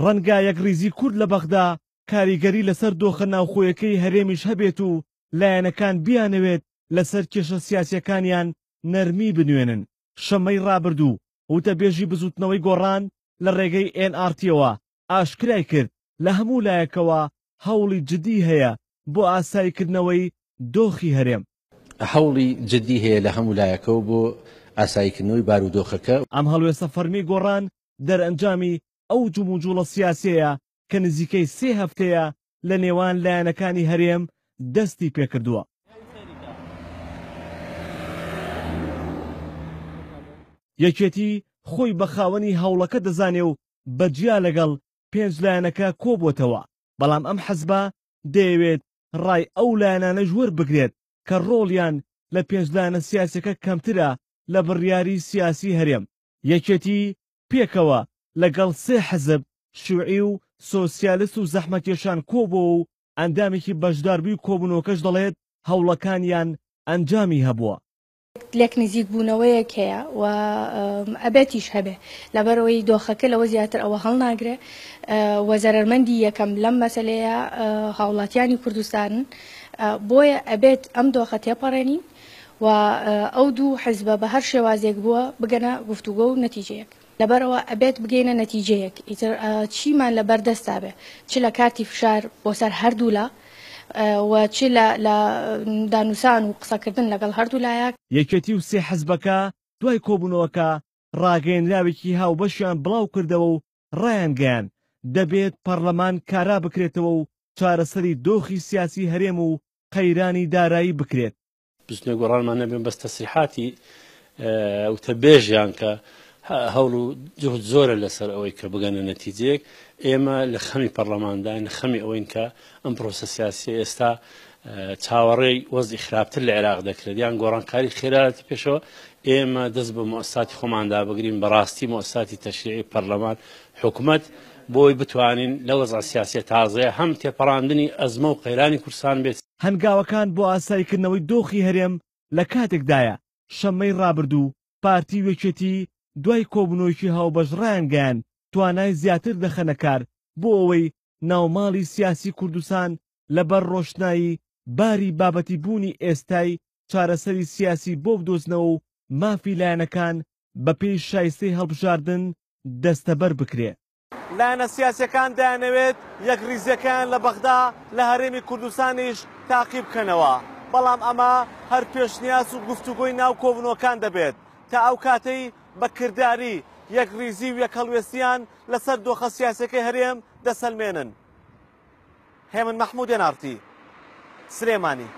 ڕەنگە یەکریزی کورد لە بەغدا کاریگەری لەسەر دۆخە ناوخۆیەکەی هەرێمیش هەبێت و لایەنەکان بیانەوێت لەسەر کێشە سیاسیەکانیان نەرمی بنوێنن. شەمەی ڕابردوو وتەبێژی بزوتنەوەی گۆڕان لە ڕێگەی NRTەوە ئاشکرای کرد لە هەموو لایەکەوە هەوڵی جدی هەیە بۆ ئاساییکردنەوەی دۆخی هەرێم. هەوڵی جدی هەیە لە هەموو لایەکەوە بۆ ئاساییکردنەوەی بارودۆخەکە. ئەم هەڵوێستە فەرمی گۆڕان دەرئەنجامی ئەو جوموجوڵە سیاسیەیە کە نزیکەی 3 هەفتەیە لە نێوان لایەنەکانی هەرێم دەستی پێکردووە. یەکێتی خۆی بە خاوەنی هەوڵەکە دەزانێ و بەجیا لەگەڵ 5 لایەنەکە کۆبووتەوە، بەڵام ئەم حەزبە دەیەوێت ڕای ئەو لایەنانەش وەربگرێت کە ڕۆڵیان لە 5 لایەنە سیاسیەکە کەمترە لە بڕیاری سیاسی هەرێم. یەکێتی پێکەوە لەگەڵ 3 حەزب شوعی و سۆسیالیست و زەحمەتکێشان کۆبووە و ئەندامێکی بەشداربووی کۆبوونەوەکەش دەڵێت هەوڵەکانیان ئەنجامی هەبووە. لێک نزیک بوونەوەیەک هەیە و ئەبێتیش هەبێ لەبەرەوەی دۆخەکە لەوە زیاتر ئەوە هەڵناگرێ و زەرەرمەندی یەکەم لەم مەسەلەیە هاوڵاتیانی کوردستانن، بۆیە ئەبێت ئەم دۆخە تێپەڕێنین و ئەو دوو حزبە بە هەر شێوازێک بووە بگەنە گفتوگۆ و نەتیجەیەک. لەبەرەوە ئەبێت بگەینە نەتیجەیەک ئیتر چیمان لەبەردەستا بێ، چ لە کارتی فشار بۆ سەر هەردوو لا و چ لە دانووسان و قسەکردن لەگەڵ هەردوو لایەک. یەکێتی و 3 حەزبەکە دوای کۆبوونەوەکە ڕاگەیەنراوێکی هاوبەشیان بڵاو کردەوە و ڕایان گەیان دەبێت پەرلەمان کارا بکرێتەوە و چارەسەری دۆخی سیاسی هەرێم و قەیرانی دارایی بکرێت. بزنە گۆڕانمان نەبێن بەس تەسریحاتی وتەبێژیان کە هەوڵ و جهد زۆرە لەسەر ئەوەی کە بگەنە نەتیجەیەک. ئێمە لە خەمی پەرلەماندان لە خەمی ئەوەین کە ئەم پرۆسە سیاسی ئێستا چاوەڕێی وەزی خراپتر لە عێراق دەکرێت یان گۆڕانکاری خێرایەتی پێشەوە. ئێمە دەست بە مؤسساتی خۆماندا بگرین، بەڕاستی مؤسساتی تەشریعی پەرلەمان حکوومەت بۆی بتوانین لە وەزع سیاسی تازەیە هەم تێپەڕاندنی ئەزمە و قەیرانی کوردستان بێت. هەنگاوەکان بۆ ئاساییکردنەوەی دۆخی هەرێم لە کاتێکدایە شەمەی ڕابردوو پارتی وەکێتی دوای کۆبوونەوەیکی هاوبەش ڕایان گەیان توانای زیاتر دەخەنە کار بۆ ئەوەی ناوماڵی سیاسی کوردستان لەبەر ڕۆشنایی باری بابەتی بوونی ئێستای چارەسەری سیاسی بۆ بدۆزنەوە و مافی لایەنەکان بە پێی شایستەی هەڵبژاردن دەستەبەر بکرێ. لایەنە سیاسیەکان دەیانەوێت یەکریزیەکان لە بەغدا لە هەرێمی کوردستانیش تاقیب بکەنەوە، بەڵام ئەمە هەر پێشنیاز و گفتوگۆی ناو کۆبوونەوەکان دەبێت تا ئەو کاتەی بە کردداری یەکریزی و یەکهەڵوێستیان لەسەر دۆخە سیاسەکەی هەرێم دەسەلمێنن. هێمن مەحموود NRT سلێمانی.